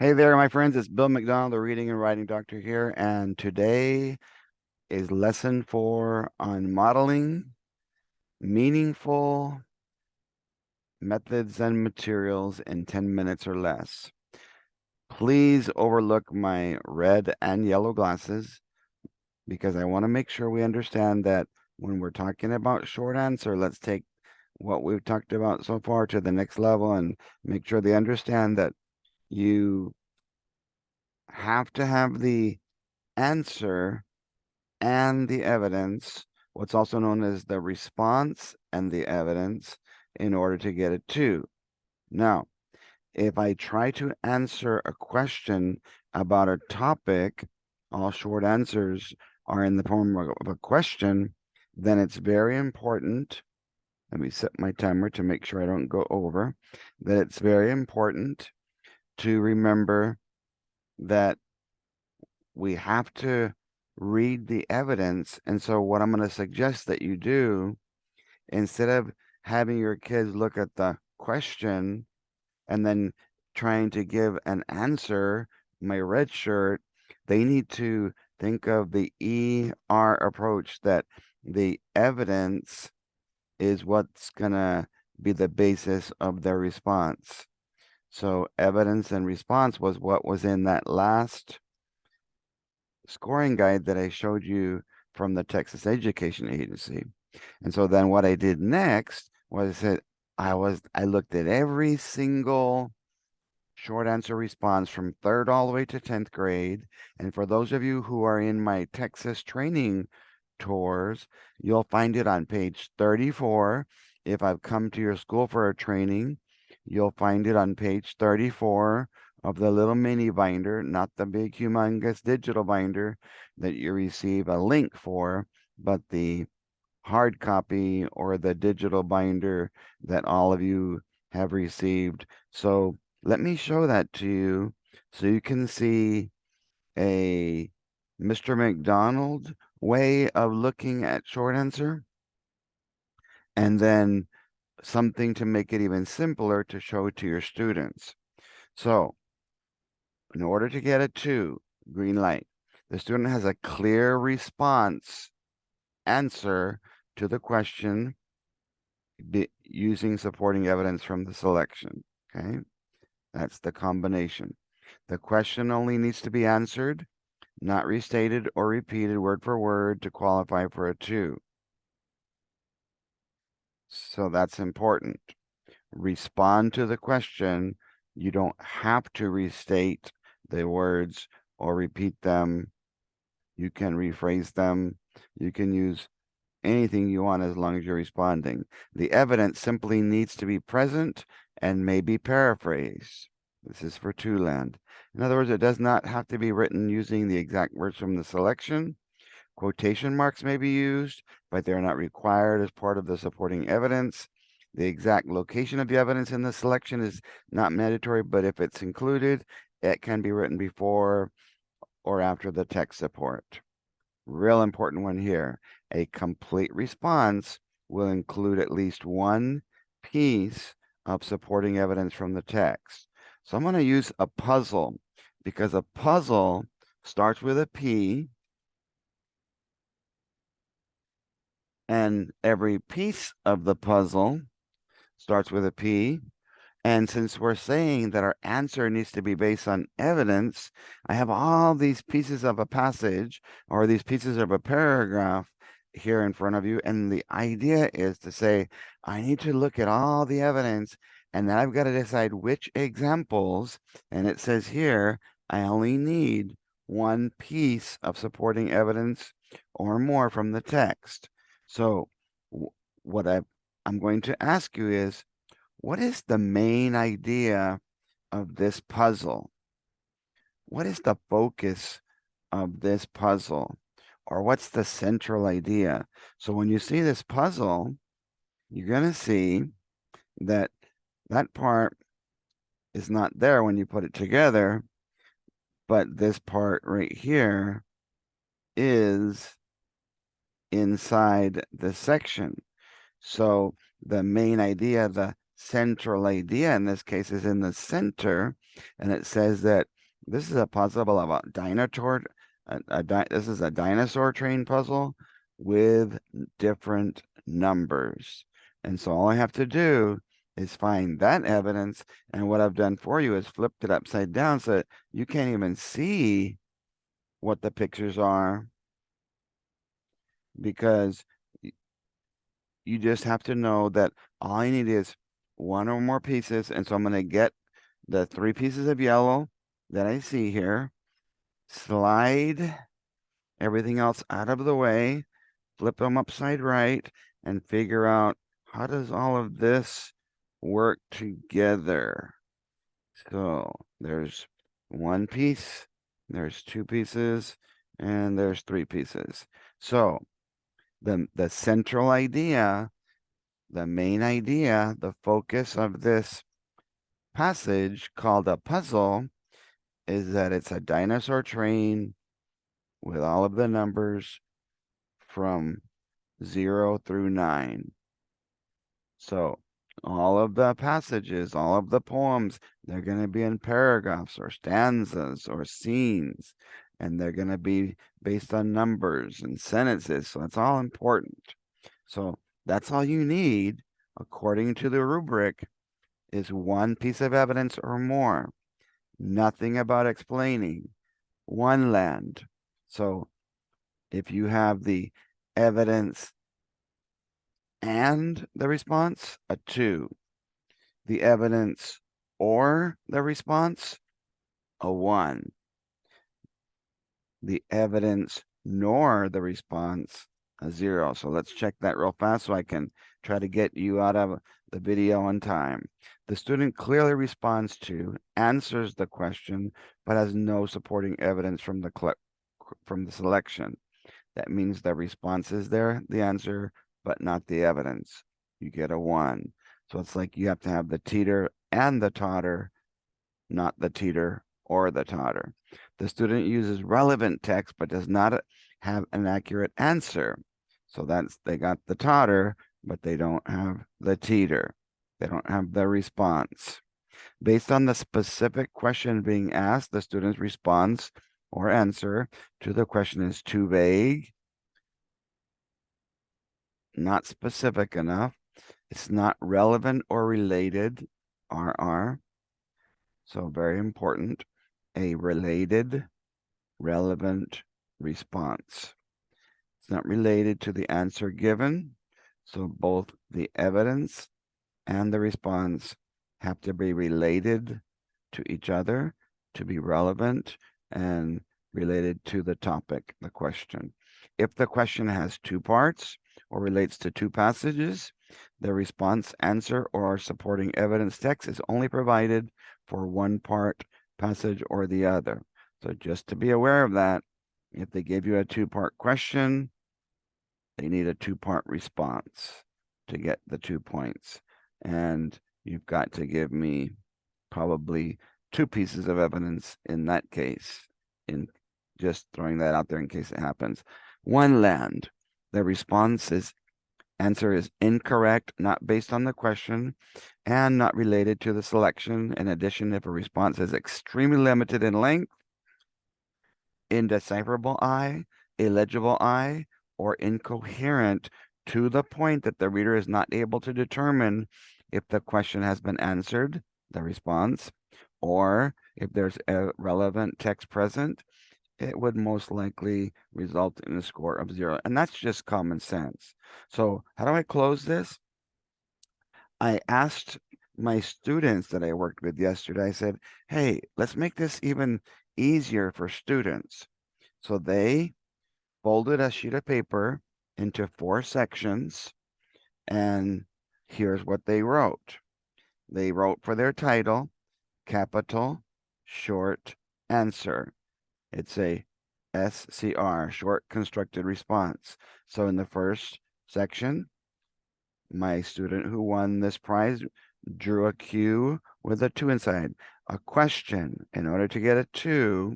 Hey there, my friends. It's Bill McDonald, the reading and writing doctor here, and today is lesson 4 on modeling meaningful methods and materials in 10 minutes or less. Please overlook my red and yellow glasses because I want to make sure we understand that when we're talking about short answer, let's take what we've talked about so far to the next level and make sure they understand that you have to have the answer and the evidence, what's also known as the response and the evidence, in order to get a 2. Now, if I try to answer a question about a topic, all short answers are in the form of a question, then it's very important. Let me set my timer to make sure I don't go over. That it's very important to remember that we have to read the evidence. And so what I'm going to suggest that you do, instead of having your kids look at the question and then trying to give an answer, my red shirt, they need to think of the ER approach, that the evidence is what's going to be the basis of their response. So evidence and response was what was in that last scoring guide that I showed you from the Texas Education Agency. And so then what I did next was that I looked at every single short answer response from 3rd all the way to 10th grade. And for those of you who are in my Texas training tours, you'll find it on page 34. If I've come to your school for a training, you'll find it on page 34 of the little mini binder, not the big humongous digital binder that you receive a link for, but the hard copy or the digital binder that all of you have received. So let me show that to you so you can see a Mr. McDonald way of looking at short answer, and then something to make it even simpler to show to your students. So in order to get a 2, green light, the student has a clear response answer to the question using supporting evidence from the selection. Okay, that's the combination. The question only needs to be answered, not restated or repeated word for word to qualify for a 2. So that's important. Respond to the question. You don't have to restate the words or repeat them. You can rephrase them. You can use anything you want as long as you're responding. The evidence simply needs to be present and may be paraphrased. This is for 2 land. In other words, it does not have to be written using the exact words from the selection. Quotation marks may be used, but they're not required as part of the supporting evidence. The exact location of the evidence in the selection is not mandatory, but if it's included, it can be written before or after the text support. Real important one here. A complete response will include at least one piece of supporting evidence from the text. So I'm going to use a puzzle because a puzzle starts with a P, and every piece of the puzzle starts with a P. And since we're saying that our answer needs to be based on evidence, I have all these pieces of a passage or these pieces of a paragraph here in front of you. And the idea is to say, I need to look at all the evidence, and then I've got to decide which examples. And it says here, I only need one piece of supporting evidence or more from the text. So what I'm going to ask you is, what is the main idea of this puzzle? What is the focus of this puzzle? Or what's the central idea? So when you see this puzzle, you're going to see that that part is not there when you put it together, but this part right here is inside the section. So the main idea, the central idea in this case is in the center, and it says that this is a puzzle about dinosaur. This is a dinosaur train puzzle with different numbers, and so all I have to do is find that evidence. And what I've done for you is flipped it upside down so that you can't even see what the pictures are, because you just have to know that all I need is one or more pieces. And so I'm going to get the 3 pieces of yellow that I see here, slide everything else out of the way, flip them upside right, and figure out how does all of this work together. So there's 1 piece, there's 2 pieces, and there's 3 pieces. So the central idea, the main idea, the focus of this passage called a puzzle is that it's a dinosaur train with all of the numbers from 0 through 9. So all of the passages, all of the poems, they're going to be in paragraphs or stanzas or scenes, and they're going to be based on numbers and sentences. So it's all important. So that's all you need, according to the rubric, is 1 piece of evidence or more. Nothing about explaining. 1 land. So if you have the evidence and the response, a 2. The evidence or the response, a 1. The evidence nor the response, a 0. So let's check that real fast so I can try to get you out of the video on time. The student clearly responds to, answers the question, but has no supporting evidence from the selection. That means the response is there, the answer, but not the evidence. You get a 1. So it's like you have to have the teeter and the totter, not the teeter or the totter. The student uses relevant text, but does not have an accurate answer. So they got the totter, but they don't have the teeter. They don't have the response. Based on the specific question being asked, the student's response or answer to the question is too vague, not specific enough. It's not relevant or related, RR. So very important. A related, relevant response. It's not related to the answer given. So both the evidence and the response have to be related to each other to be relevant and related to the topic, the question. If the question has 2 parts or relates to 2 passages, the response, answer, or supporting evidence text is only provided for 1 part, passage, or the other. So just to be aware of that, if they give you a 2-part question, they need a 2-part response to get the 2 points. And you've got to give me probably 2 pieces of evidence in that case, in just throwing that out there in case it happens. 1 land. The response is answer is incorrect, not based on the question, and not related to the selection. In addition, if a response is extremely limited in length, indecipherable I, illegible I, or incoherent to the point that the reader is not able to determine if the question has been answered, the response, or if there's a relevant text present, it would most likely result in a score of 0. And that's just common sense. So how do I close this? I asked my students that I worked with yesterday, I said, hey, let's make this even easier for students. So they folded a sheet of paper into 4 sections, and here's what they wrote. They wrote for their title, capital, short, answer. It's a SCR, short constructed response. So in the first section, my student who won this prize drew a Q with a 2 inside. A question. In order to get a 2,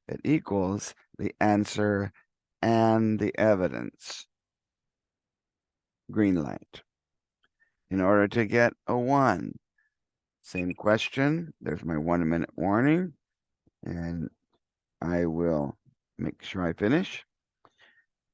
it equals the answer and the evidence. Green light. in order to get a 1. Same question. There's my 1-minute warning, and I will make sure I finish.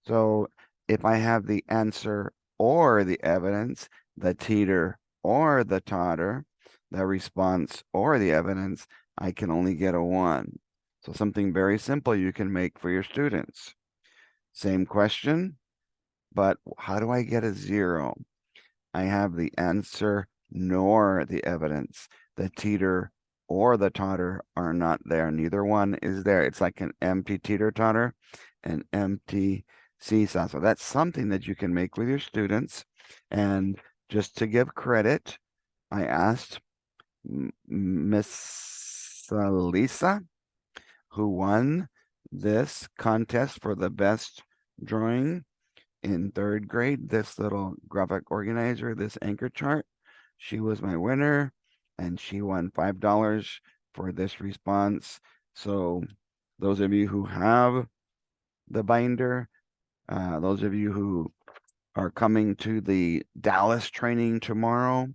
So if I have the answer or the evidence, the teeter or the totter, the response or the evidence, I can only get a 1. So something very simple you can make for your students. Same question, but how do I get a 0? I have the answer nor the evidence. The teeter or the totter are not there. Neither one is there. It's like an empty teeter-totter, an empty seesaw. So that's something that you can make with your students. And just to give credit, I asked Miss Lisa, who won this contest for the best drawing in 3rd grade, this little graphic organizer, this anchor chart. She was my winner, and she won $5 for this response. So those of you who have the binder, those of you who are coming to the Dallas training tomorrow,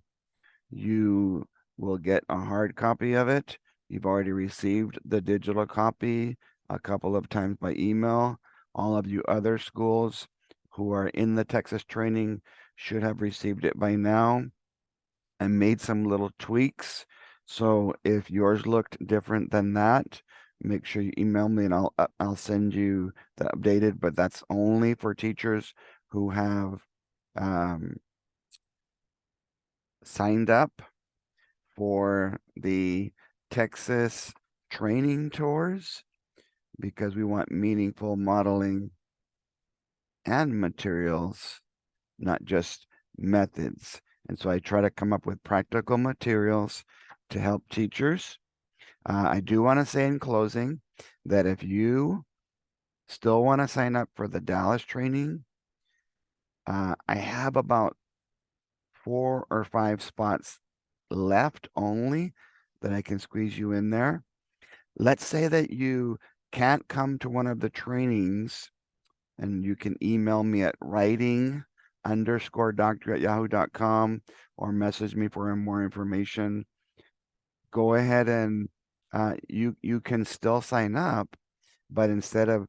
you will get a hard copy of it. You've already received the digital copy a couple of times by email. All of you other schools who are in the Texas training should have received it by now. I made some little tweaks. So if yours looked different than that, make sure you email me and I'll send you the updated, but that's only for teachers who have signed up for the Texas training tours, because we want meaningful modeling and materials, not just methods. And so I try to come up with practical materials to help teachers. I do want to say in closing that if you still want to sign up for the Dallas training, I have about 4 or 5 spots left only that I can squeeze you in there. Let's say that you can't come to one of the trainings, and you can email me at writing_doctor@yahoo.com or message me for more information. Go ahead and you can still sign up, but instead of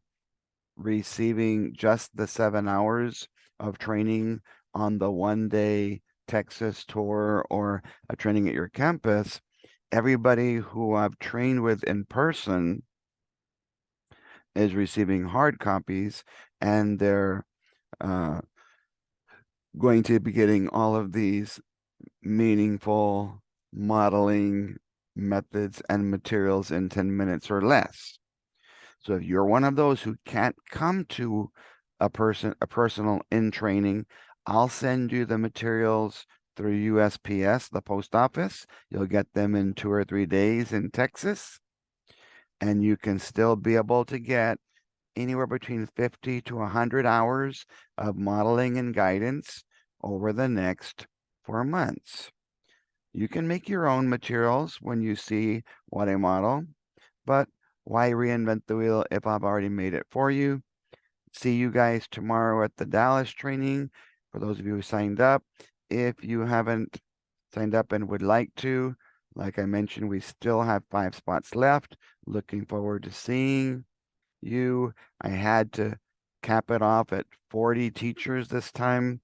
receiving just the 7 hours of training on the 1-day Texas tour or a training at your campus, everybody who I've trained with in person is receiving hard copies, and they're going to be getting all of these meaningful modeling methods and materials in 10 minutes or less. So if you're one of those who can't come to a personal in training, I'll send you the materials through USPS, the post office. You'll get them in 2 or 3 days in Texas, and you can still be able to get anywhere between 50 to 100 hours of modeling and guidance over the next 4 months. You can make your own materials when you see what I model, but why reinvent the wheel if I've already made it for you? See you guys tomorrow at the Dallas training. For those of you who signed up, if you haven't signed up and would like to, like I mentioned, we still have 5 spots left. Looking forward to seeing you. I had to cap it off at 40 teachers this time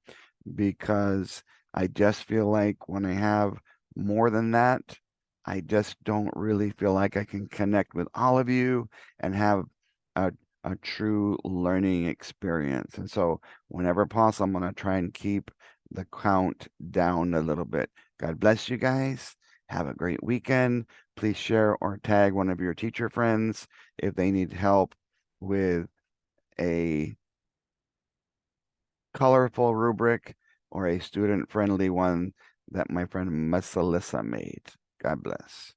because I just feel like when I have more than that, I just don't really feel like I can connect with all of you and have a true learning experience. And so whenever possible, I'm going to try and keep the count down a little bit. God bless you guys. Have a great weekend. Please share or tag one of your teacher friends if they need help with a colorful rubric or a student-friendly one that my friend Miss Alyssa made. God bless.